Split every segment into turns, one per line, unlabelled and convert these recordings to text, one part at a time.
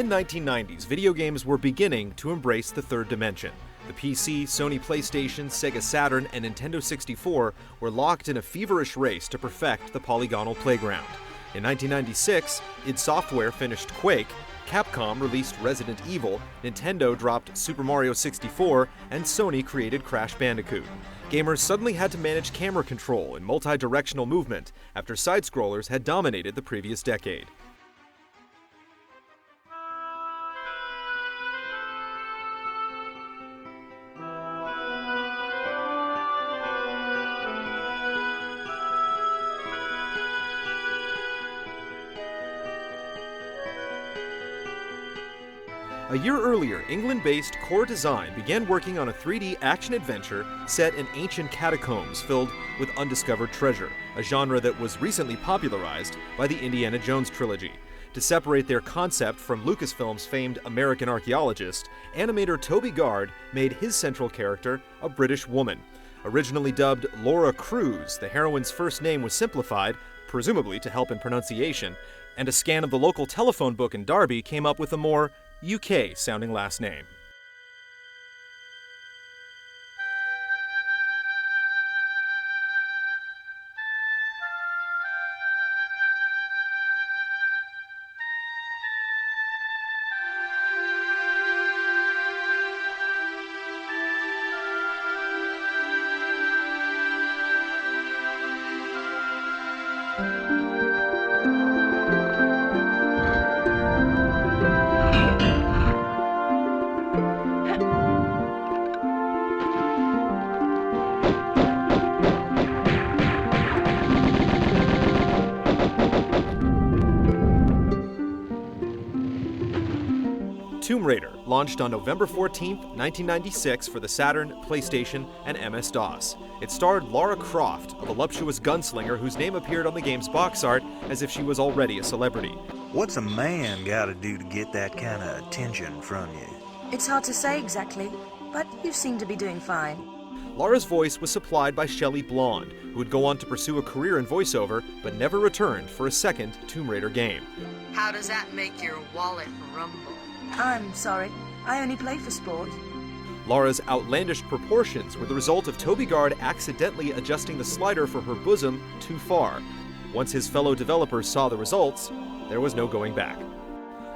mid-1990s, video games were beginning to embrace the third dimension. The PC, Sony PlayStation, Sega Saturn, and Nintendo 64 were locked in a feverish race to perfect the polygonal playground. In 1996, id Software finished Quake, Capcom released Resident Evil, Nintendo dropped Super Mario 64, and Sony created Crash Bandicoot. Gamers suddenly had to manage camera control and multi-directional movement after side-scrollers had dominated the previous decade. A year earlier, England-based Core Design began working on a 3D action-adventure set in ancient catacombs filled with undiscovered treasure, a genre that was recently popularized by the Indiana Jones trilogy. To separate their concept from Lucasfilm's famed American archaeologist, animator Toby Gard made his central character a British woman. Originally dubbed Laura Cruz, the heroine's first name was simplified, presumably to help in pronunciation, and a scan of the local telephone book in Derby came up with a more UK-sounding last name. Tomb Raider launched on November 14, 1996 for the Saturn, PlayStation, and MS-DOS. It starred Lara Croft, a voluptuous gunslinger whose name appeared on the game's box art as if she was already a celebrity.
What's a man gotta do to get that kind of attention from you?
It's hard to say exactly, but you seem to be doing fine.
Lara's voice was supplied by Shelley Blond, who would go on to pursue a career in voiceover but never returned for a second Tomb Raider game.
How does that make your wallet rumble?
I'm sorry, I only play for sport.
Lara's outlandish proportions were the result of Toby Gard accidentally adjusting the slider for her bosom too far. Once his fellow developers saw the results, there was no going back.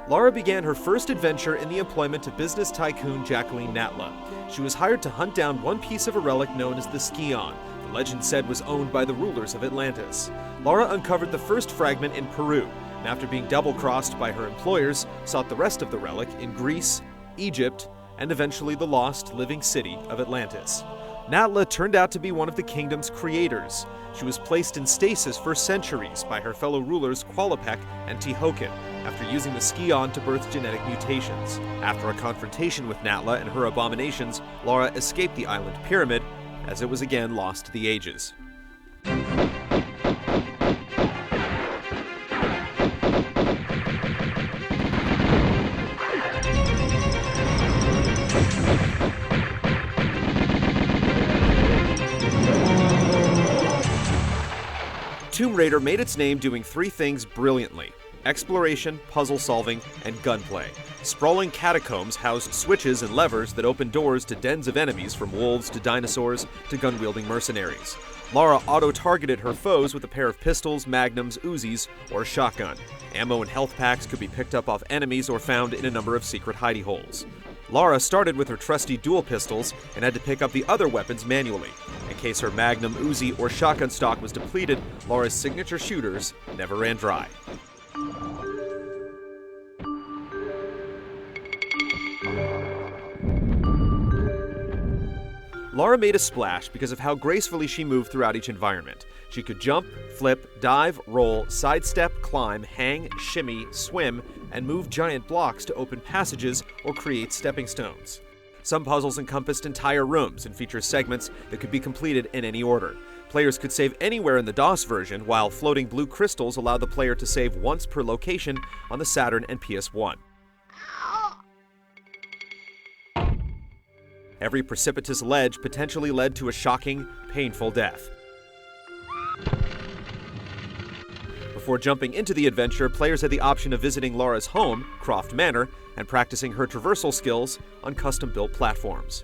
Lara began her first adventure in the employment of business tycoon Jacqueline Natla. She was hired to hunt down one piece of a relic known as the Scion. The legend said was owned by the rulers of Atlantis. Lara uncovered the first fragment in Peru, and after being double-crossed by her employers, sought the rest of the relic in Greece, Egypt, and eventually the lost living city of Atlantis. Natla turned out to be one of the kingdom's creators. She was placed in stasis for centuries by her fellow rulers Qualopec and Tihocan after using the Scion to birth genetic mutations. After a confrontation with Natla and her abominations, Lara escaped the island pyramid as it was again lost to the ages. Tomb Raider made its name doing three things brilliantly: exploration, puzzle solving, and gunplay. Sprawling catacombs housed switches and levers that opened doors to dens of enemies, from wolves to dinosaurs to gun-wielding mercenaries. Lara auto-targeted her foes with a pair of pistols, magnums, Uzis, or a shotgun. Ammo and health packs could be picked up off enemies or found in a number of secret hidey holes. Lara started with her trusty dual pistols and had to pick up the other weapons manually. In case her magnum, Uzi, or shotgun stock was depleted, Lara's signature shooters never ran dry. Lara made a splash because of how gracefully she moved throughout each environment. She could jump, flip, dive, roll, sidestep, climb, hang, shimmy, swim, and move giant blocks to open passages or create stepping stones. Some puzzles encompassed entire rooms and featured segments that could be completed in any order. Players could save anywhere in the DOS version, while floating blue crystals allowed the player to save once per location on the Saturn and PS1. Every precipitous ledge potentially led to a shocking, painful death. Before jumping into the adventure, players had the option of visiting Laura's home, Croft Manor, and practicing her traversal skills on custom-built platforms.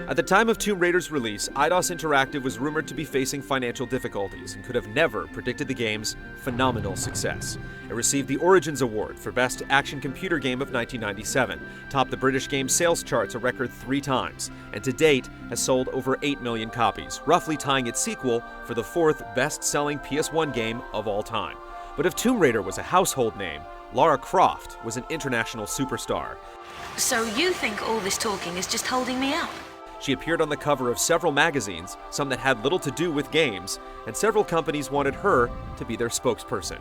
At the time of Tomb Raider's release, Eidos Interactive was rumored to be facing financial difficulties and could have never predicted the game's phenomenal success. It received the Origins Award for Best Action Computer Game of 1997, topped the British game sales charts a record 3 times, and to date has sold over 8 million copies, roughly tying its sequel for the 4th best-selling PS1 game of all time. But if Tomb Raider was a household name, Lara Croft was an international superstar.
So you think all this talking is just holding me up?
She appeared on the cover of several magazines, some that had little to do with games, and several companies wanted her to be their spokesperson.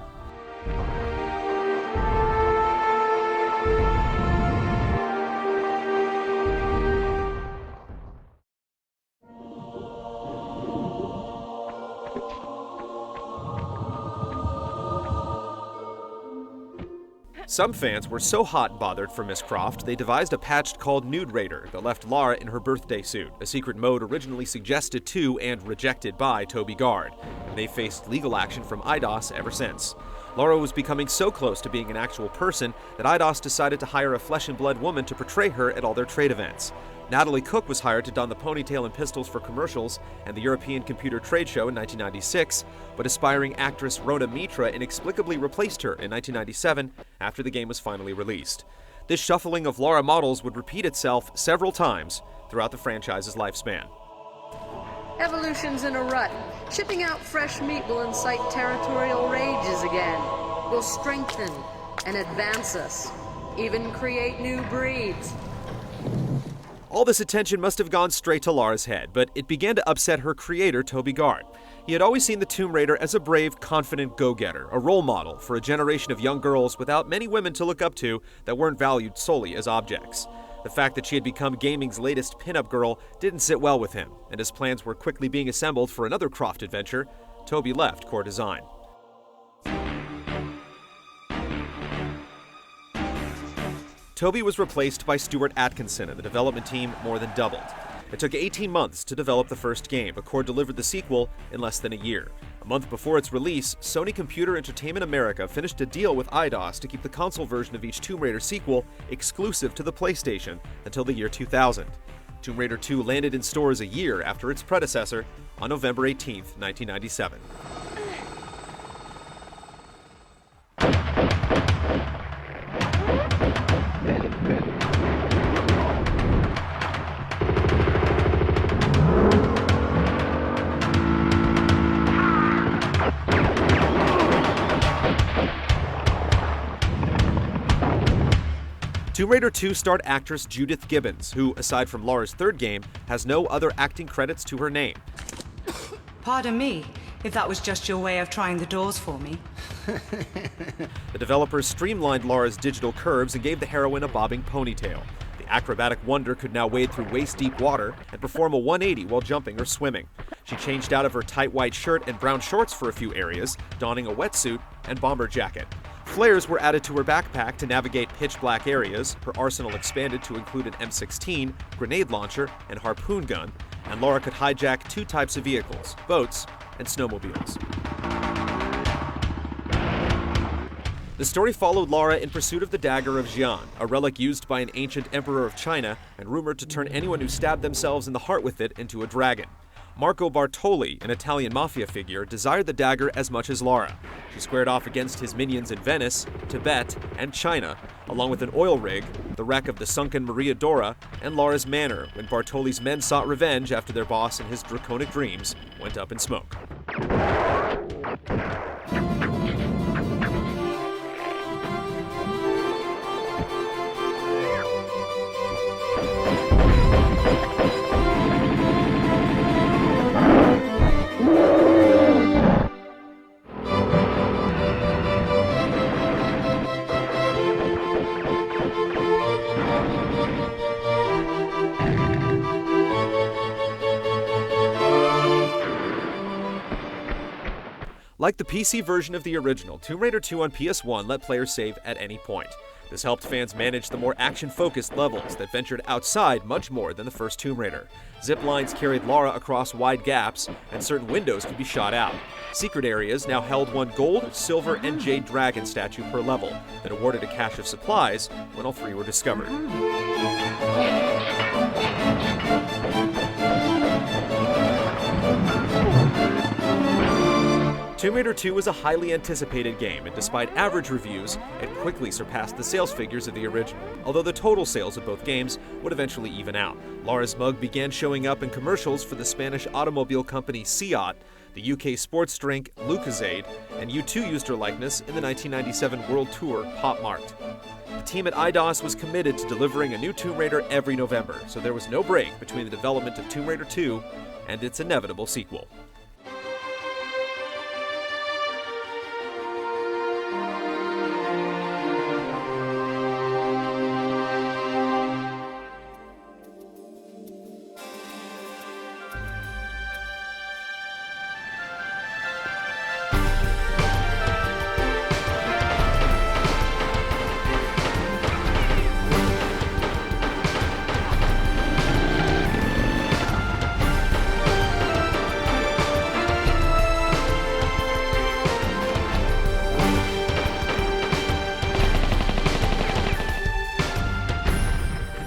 Some fans were so hot and bothered for Miss Croft, they devised a patch called Nude Raider that left Lara in her birthday suit, a secret mode originally suggested to and rejected by Toby Gard, and they faced legal action from Eidos ever since. Lara was becoming so close to being an actual person that Eidos decided to hire a flesh-and-blood woman to portray her at all their trade events. Natalie Cook was hired to don the ponytail and pistols for commercials and the European Computer Trade Show in 1996, but aspiring actress Rhoda Mitra inexplicably replaced her in 1997 after the game was finally released. This shuffling of Lara models would repeat itself several times throughout the franchise's lifespan.
Evolution's in a rut. Shipping out fresh meat will incite territorial rages again. Will strengthen and advance us. Even create new breeds.
All this attention must have gone straight to Lara's head, but it began to upset her creator, Toby Gard. He had always seen the Tomb Raider as a brave, confident go-getter, a role model for a generation of young girls without many women to look up to that weren't valued solely as objects. The fact that she had become gaming's latest pin-up girl didn't sit well with him, and as plans were quickly being assembled for another Croft adventure, Toby left Core Design. Toby was replaced by Stuart Atkinson, and the development team more than doubled. It took 18 months to develop the first game, but Core delivered the sequel in less than a year. A month before its release, Sony Computer Entertainment America finished a deal with Eidos to keep the console version of each Tomb Raider sequel exclusive to the PlayStation until the year 2000. Tomb Raider 2 landed in stores a year after its predecessor on November 18, 1997. Tomb Raider 2 starred actress Judith Gibbons, who, aside from Lara's third game, has no other acting credits to her name.
Pardon me, if that was just your way of trying the doors for me.
The developers streamlined Lara's digital curves and gave the heroine a bobbing ponytail. The acrobatic wonder could now wade through waist-deep water and perform a 180 while jumping or swimming. She changed out of her tight white shirt and brown shorts for a few areas, donning a wetsuit and bomber jacket. Flares were added to her backpack to navigate pitch-black areas, her arsenal expanded to include an M16, grenade launcher, and harpoon gun, and Lara could hijack 2 types of vehicles, boats and snowmobiles. The story followed Lara in pursuit of the dagger of Xian, a relic used by an ancient emperor of China and rumored to turn anyone who stabbed themselves in the heart with it into a dragon. Marco Bartoli, an Italian mafia figure, desired the dagger as much as Lara. She squared off against his minions in Venice, Tibet, and China, along with an oil rig, the wreck of the sunken Maria Dora, and Lara's manor, when Bartoli's men sought revenge after their boss and his draconic dreams went up in smoke. Like the PC version of the original, Tomb Raider 2 on PS1 let players save at any point. This helped fans manage the more action-focused levels that ventured outside much more than the first Tomb Raider. Zip lines carried Lara across wide gaps, and certain windows could be shot out. Secret areas now held one gold, silver, and jade dragon statue per level that awarded a cache of supplies when all three were discovered. Tomb Raider 2 was a highly anticipated game, and despite average reviews, it quickly surpassed the sales figures of the original, although the total sales of both games would eventually even out. Lara's mug began showing up in commercials for the Spanish automobile company Seat, the UK sports drink Lucozade, and U2 used her likeness in the 1997 World Tour Pop Mart. The team at Eidos was committed to delivering a new Tomb Raider every November, so there was no break between the development of Tomb Raider 2 and its inevitable sequel.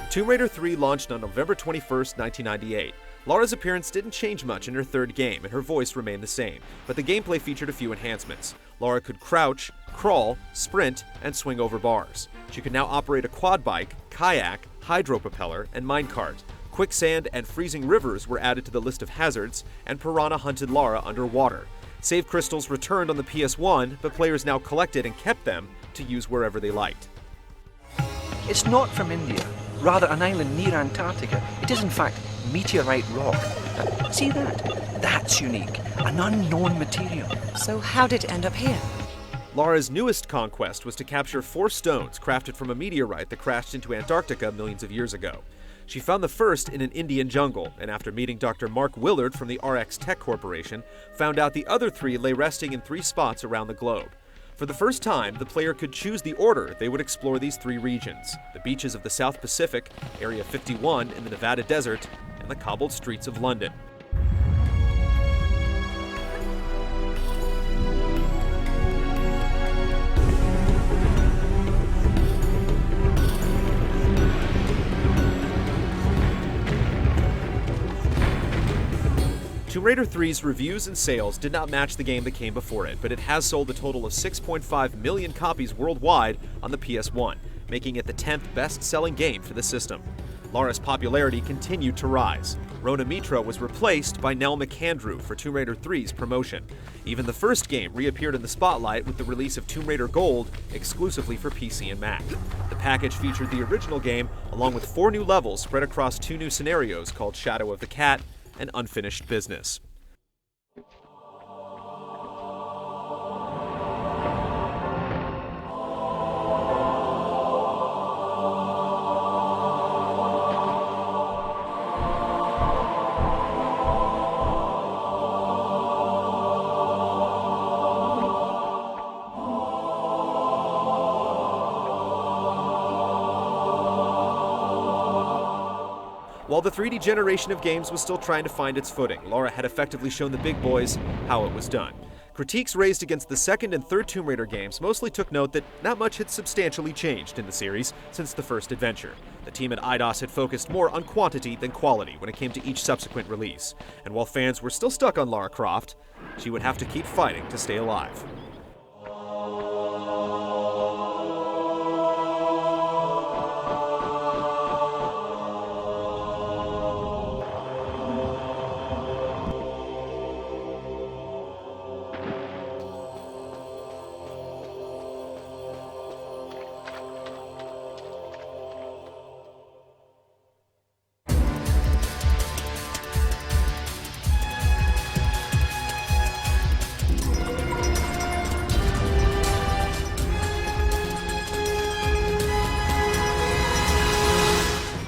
Tomb Raider 3 launched on November 21, 1998. Lara's appearance didn't change much in her third game, and her voice remained the same, but the gameplay featured a few enhancements. Lara could crouch, crawl, sprint, and swing over bars. She could now operate a quad bike, kayak, hydropropeller, and minecart. Quicksand and freezing rivers were added to the list of hazards, and piranha hunted Lara underwater. Save crystals returned on the PS1, but players now collected and kept them to use wherever they liked.
It's not from India, rather an island near Antarctica. It is in fact meteorite rock. See that? That's unique, an unknown material.
So how did it end up here?
Lara's newest conquest was to capture 4 stones crafted from a meteorite that crashed into Antarctica millions of years ago. She found the first in an Indian jungle, and after meeting Dr. Mark Willard from the RX Tech Corporation, found out the other 3 lay resting in 3 spots around the globe. For the first time, the player could choose the order they would explore these 3 regions: the beaches of the South Pacific, Area 51 in the Nevada desert, and the cobbled streets of London. Tomb Raider 3's reviews and sales did not match the game that came before it, but it has sold a total of 6.5 million copies worldwide on the PS1, making it the 10th best-selling game for the system. Lara's popularity continued to rise. Rona Mitra was replaced by Nell McAndrew for Tomb Raider 3's promotion. Even the first game reappeared in the spotlight with the release of Tomb Raider Gold exclusively for PC and Mac. The package featured the original game along with 4 new levels spread across 2 new scenarios called Shadow of the Cat and Unfinished Business. While the 3D generation of games was still trying to find its footing, Lara had effectively shown the big boys how it was done. Critiques raised against the second and third Tomb Raider games mostly took note that not much had substantially changed in the series since the first adventure. The team at Eidos had focused more on quantity than quality when it came to each subsequent release, and while fans were still stuck on Lara Croft, she would have to keep fighting to stay alive.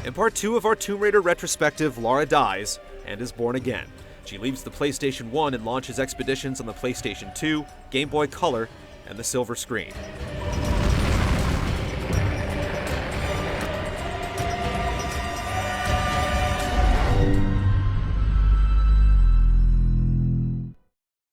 In Part 2 of our Tomb Raider retrospective, Lara dies and is born again. She leaves the PlayStation 1 and launches expeditions on the PlayStation 2, Game Boy Color, and the silver screen.